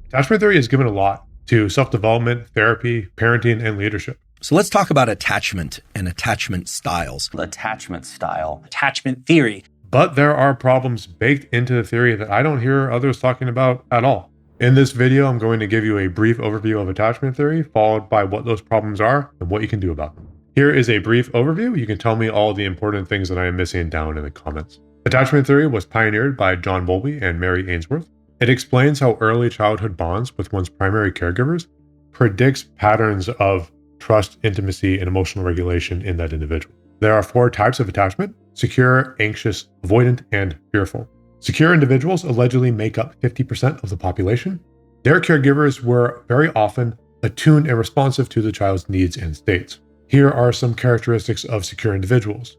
Attachment theory is given a lot to self-development, therapy, parenting, and leadership. So let's talk about attachment and attachment styles. Attachment style. Attachment theory. But there are problems baked into the theory that I don't hear others talking about at all. In this video, I'm going to give you a brief overview of attachment theory, followed by what those problems are and what you can do about them. Here is a brief overview. You can tell me all the important things that I am missing down in the comments. Attachment theory was pioneered by John Bowlby and Mary Ainsworth. It explains how early childhood bonds with one's primary caregivers predicts patterns of trust, intimacy, and emotional regulation in that individual. There are 4 types of attachment: secure, anxious, avoidant, and fearful. Secure individuals allegedly make up 50% of the population. Their caregivers were very often attuned and responsive to the child's needs and states. Here are some characteristics of secure individuals.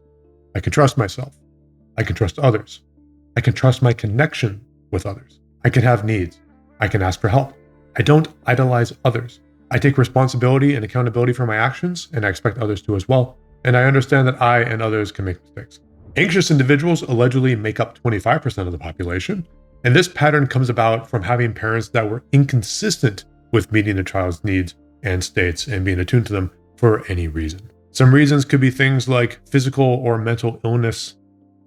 I can trust myself. I can trust others. I can trust my connection with others. I can have needs. I can ask for help. I don't idolize others. I take responsibility and accountability for my actions, and I expect others to as well. And I understand that I and others can make mistakes. Anxious individuals allegedly make up 25% of the population, and this pattern comes about from having parents that were inconsistent with meeting a child's needs and states and being attuned to them for any reason. Some reasons could be things like physical or mental illness,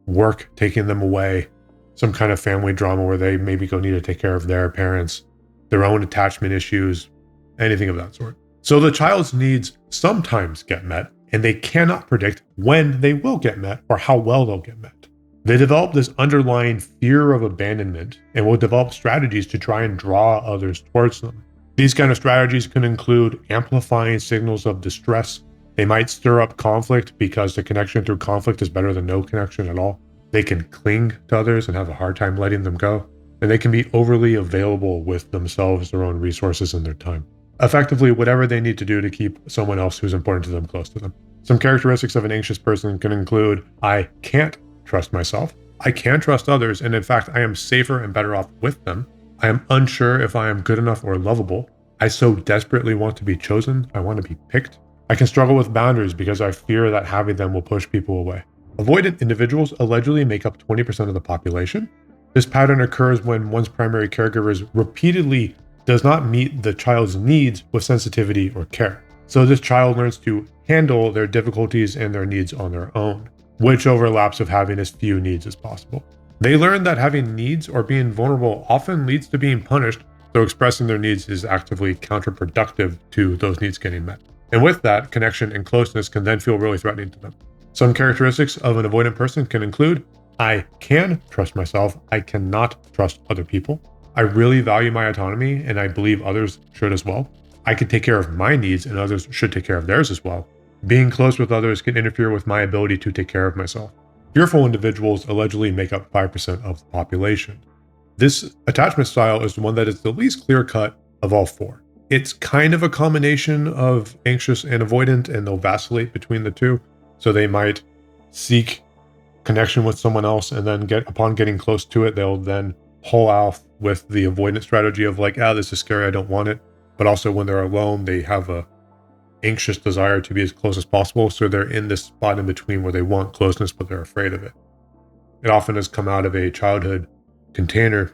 work taking them away, some kind of family drama where they maybe go need to take care of their parents, their own attachment issues, anything of that sort. So the child's needs sometimes get met, and they cannot predict when they will get met or how well they'll get met. They develop this underlying fear of abandonment and will develop strategies to try and draw others towards them. These kind of strategies can include amplifying signals of distress. They might stir up conflict because the connection through conflict is better than no connection at all. They can cling to others and have a hard time letting them go. And they can be overly available with themselves, their own resources, and their time. Effectively, whatever they need to do to keep someone else who's important to them close to them. Some characteristics of an anxious person can include, I can't trust myself. I can trust others, and in fact, I am safer and better off with them. I am unsure if I am good enough or lovable. I so desperately want to be chosen. I want to be picked. I can struggle with boundaries because I fear that having them will push people away. Avoidant individuals allegedly make up 20% of the population. This pattern occurs when one's primary caregivers repeatedly does not meet the child's needs with sensitivity or care. So this child learns to handle their difficulties and their needs on their own, which overlaps with having as few needs as possible. They learn that having needs or being vulnerable often leads to being punished, so expressing their needs is actively counterproductive to those needs getting met. And with that, connection and closeness can then feel really threatening to them. Some characteristics of an avoidant person can include, I can trust myself. I cannot trust other people. I really value my autonomy, and I believe others should as well. I can take care of my needs, and others should take care of theirs as well. Being close with others can interfere with my ability to take care of myself. Fearful individuals allegedly make up 5% of the population. This attachment style is the one that is the least clear-cut of all 4. It's kind of a combination of anxious and avoidant, and they'll vacillate between the two. So they might seek connection with someone else, and then upon getting close to it, they'll then pull off with the avoidant strategy of like, this is scary, I don't want it. But also when they're alone, they have a anxious desire to be as close as possible. So they're in this spot in between where they want closeness, but they're afraid of it. It often has come out of a childhood container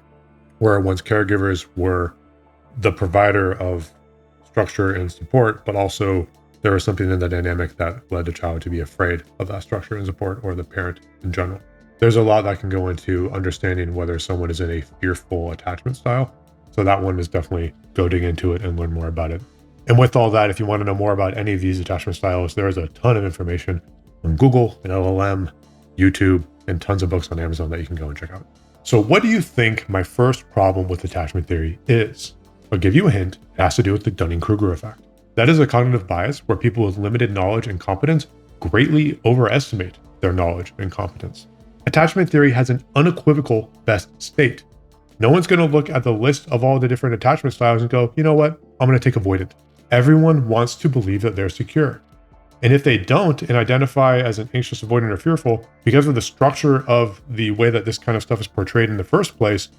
where one's caregivers were the provider of structure and support, but also there was something in the dynamic that led the child to be afraid of that structure and support, or the parent in general. There's a lot that can go into understanding whether someone is in a fearful attachment style. So that one is definitely go dig into it and learn more about it. And with all that, if you want to know more about any of these attachment styles, there is a ton of information on Google and LLM, YouTube, and tons of books on Amazon that you can go and check out. So what do you think my first problem with attachment theory is? I'll give you a hint. It has to do with the Dunning-Kruger effect. That is a cognitive bias where people with limited knowledge and competence greatly overestimate their knowledge and competence. Attachment theory has an unequivocal best state. No one's going to look at the list of all the different attachment styles and go, you know what, I'm going to take avoidant. Everyone wants to believe that they're secure. And if they don't and identify as an anxious, avoidant, or fearful, because of the structure of the way that this kind of stuff is portrayed in the first place,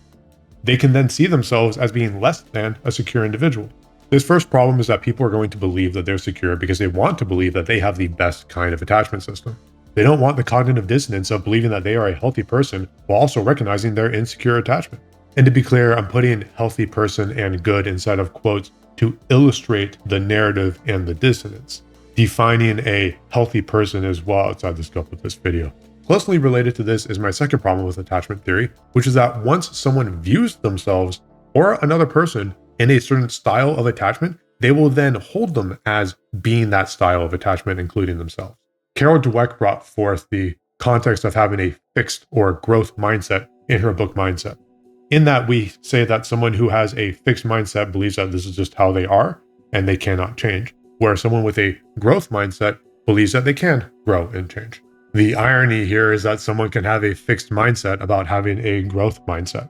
they can then see themselves as being less than a secure individual. This first problem is that people are going to believe that they're secure because they want to believe that they have the best kind of attachment system. They don't want the cognitive dissonance of believing that they are a healthy person while also recognizing their insecure attachment. And to be clear, I'm putting healthy person and good inside of quotes to illustrate the narrative and the dissonance. Defining a healthy person is well outside the scope of this video. Closely related to this is my second problem with attachment theory, which is that once someone views themselves or another person in a certain style of attachment, they will then hold them as being that style of attachment, including themselves. Carol Dweck brought forth the context of having a fixed or growth mindset in her book Mindset. In that, we say that someone who has a fixed mindset believes that this is just how they are and they cannot change, whereas someone with a growth mindset believes that they can grow and change. The irony here is that someone can have a fixed mindset about having a growth mindset.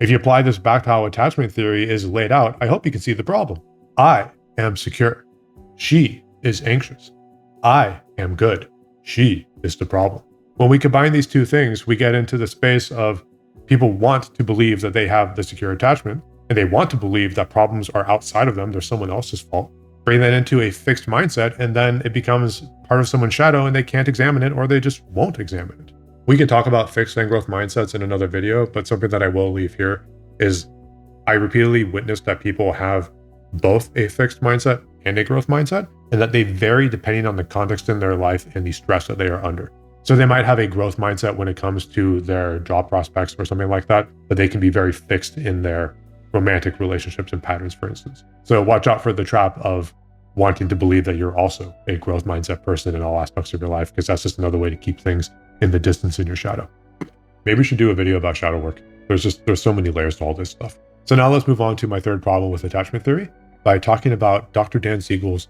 If you apply this back to how attachment theory is laid out, I hope you can see the problem. I am secure. She is anxious. I am good. She is the problem. When we combine these two things, we get into the space of people want to believe that they have the secure attachment, and they want to believe that problems are outside of them, they're someone else's fault. Bring that into a fixed mindset, and then it becomes part of someone's shadow and they can't examine it, or they just won't examine it. We can talk about fixed and growth mindsets in another video, but something that I will leave here is I repeatedly witnessed that people have both a fixed mindset and a growth mindset, and that they vary depending on the context in their life and the stress that they are under. So they might have a growth mindset when it comes to their job prospects or something like that, but they can be very fixed in their romantic relationships and patterns, for instance. So watch out for the trap of wanting to believe that you're also a growth mindset person in all aspects of your life, because that's just another way to keep things in the distance in your shadow. Maybe we should do a video about shadow work. There's so many layers to all this stuff. So now let's move on to my third problem with attachment theory by talking about Dr. Dan Siegel's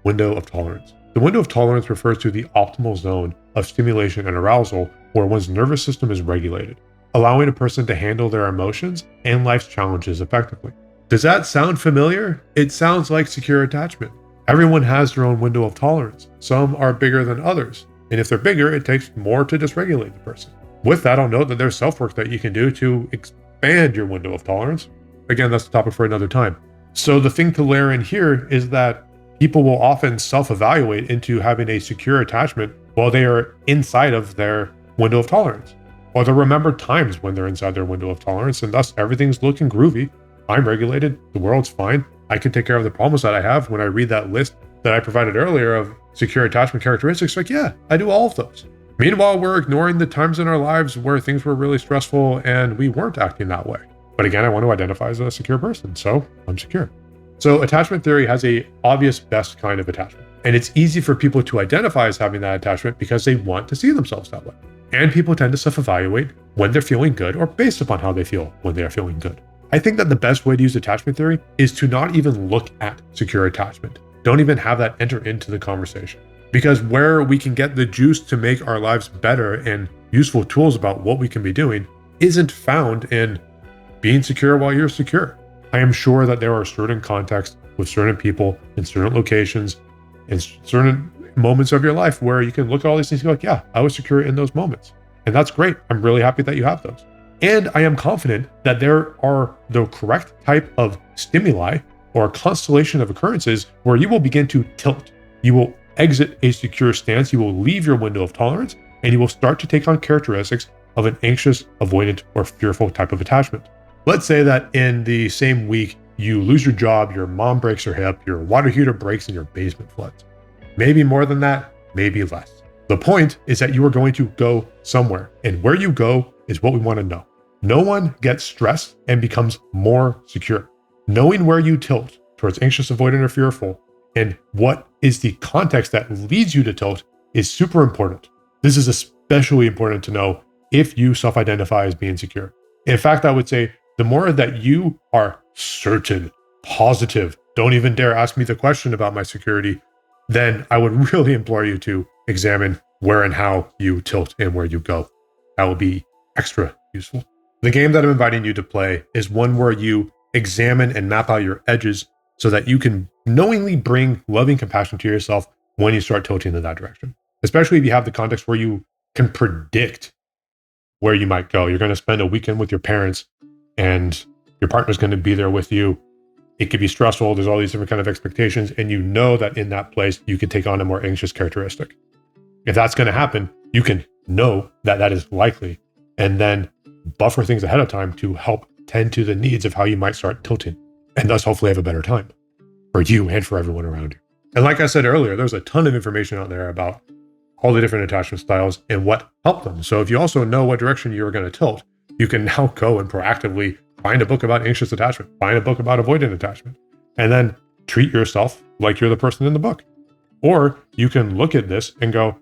window of tolerance. The window of tolerance refers to the optimal zone of stimulation and arousal where one's nervous system is regulated, allowing a person to handle their emotions and life's challenges effectively. Does that sound familiar? It sounds like secure attachment. Everyone has their own window of tolerance. Some are bigger than others. And if they're bigger, it takes more to dysregulate the person. With that, I'll note that there's self-work that you can do to expand your window of tolerance. Again, that's a topic for another time. So the thing to layer in here is that people will often self-evaluate into having a secure attachment while they are inside of their window of tolerance. Or they'll remember times when they're inside their window of tolerance, and thus everything's looking groovy. I'm regulated, the world's fine. I can take care of the problems that I have. When I read that list that I provided earlier of secure attachment characteristics, like, yeah, I do all of those. Meanwhile, we're ignoring the times in our lives where things were really stressful and we weren't acting that way. But again, I want to identify as a secure person, so I'm secure. So attachment theory has a obvious best kind of attachment. And it's easy for people to identify as having that attachment because they want to see themselves that way. And people tend to self-evaluate when they're feeling good or based upon how they feel when they are feeling good. I think that the best way to use attachment theory is to not even look at secure attachment. Don't even have that enter into the conversation. Because where we can get the juice to make our lives better and useful tools about what we can be doing isn't found in being secure while you're secure. I am sure that there are certain contexts with certain people in certain locations in certain moments of your life where you can look at all these things and go like, yeah, I was secure in those moments. And that's great. I'm really happy that you have those. And I am confident that there are the correct type of stimuli or a constellation of occurrences where you will begin to tilt. You will exit a secure stance. You will leave your window of tolerance, and you will start to take on characteristics of an anxious, avoidant, or fearful type of attachment. Let's say that in the same week, you lose your job, your mom breaks her hip, your water heater breaks, and your basement floods. Maybe more than that, maybe less. The point is that you are going to go somewhere, and where you go is what we want to know. No one gets stressed and becomes more secure. Knowing where you tilt towards anxious, avoidant, or fearful, and what is the context that leads you to tilt is super important. This is especially important to know if you self-identify as being secure. In fact, I would say the more that you are certain, positive, don't even dare ask me the question about my security, then I would really implore you to examine where and how you tilt and where you go. That will be extra useful. The game that I'm inviting you to play is one where you examine and map out your edges so that you can knowingly bring loving compassion to yourself when you start tilting in that direction. Especially if you have the context where you can predict where you might go. You're going to spend a weekend with your parents and your partner's going to be there with you. It could be stressful. There's all these different kind of expectations. And you know that in that place, you can take on a more anxious characteristic. If that's going to happen, you can know that that is likely and then buffer things ahead of time to help tend to the needs of how you might start tilting, and thus hopefully have a better time for you and for everyone around you. And like I said earlier, there's a ton of information out there about all the different attachment styles and what helped them. So if you also know what direction you're going to tilt, you can now go and proactively find a book about anxious attachment, find a book about avoidant attachment, and then treat yourself like you're the person in the book. Or you can look at this and go,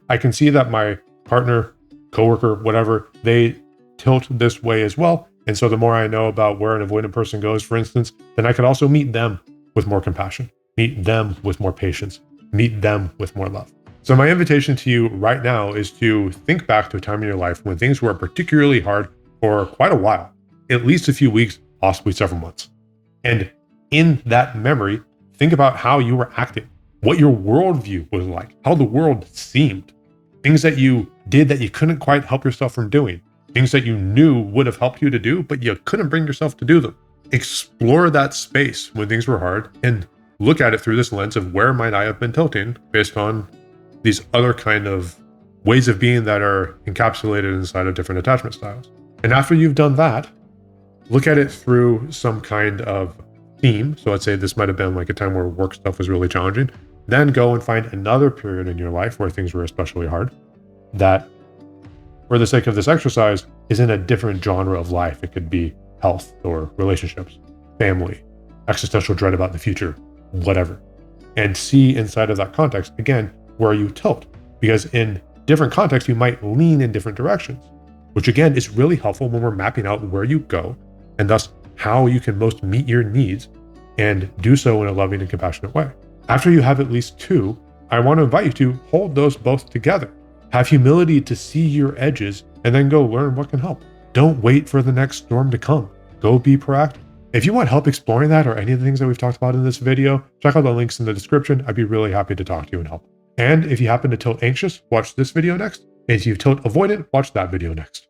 I can see that my partner, coworker, whatever, they tilt this way as well. And so the more I know about where an avoidant person goes, for instance, then I could also meet them with more compassion, meet them with more patience, meet them with more love. So my invitation to you right now is to think back to a time in your life when things were particularly hard for quite a while, at least a few weeks, possibly several months. And in that memory, think about how you were acting, what your worldview was like, how the world seemed, things that you did that you couldn't quite help yourself from doing, things that you knew would have helped you to do, but you couldn't bring yourself to do them. Explore that space when things were hard and look at it through this lens of where might I have been tilting based on these other kind of ways of being that are encapsulated inside of different attachment styles. And after you've done that, look at it through some kind of theme. So let's say this might have been like a time where work stuff was really challenging. Then go and find another period in your life where things were especially hard that, for the sake of this exercise, is in a different genre of life. It could be health or relationships, family, existential dread about the future, whatever. And see inside of that context, again, where you tilt. Because in different contexts, you might lean in different directions, which again is really helpful when we're mapping out where you go and thus how you can most meet your needs and do so in a loving and compassionate way. After you have at least two, I want to invite you to hold those both together. Have humility to see your edges and then go learn what can help. Don't wait for the next storm to come. Go be proactive. If you want help exploring that or any of the things that we've talked about in this video, check out the links in the description. I'd be really happy to talk to you and help. And if you happen to tilt anxious, watch this video next. And if you tilt avoidant, watch that video next.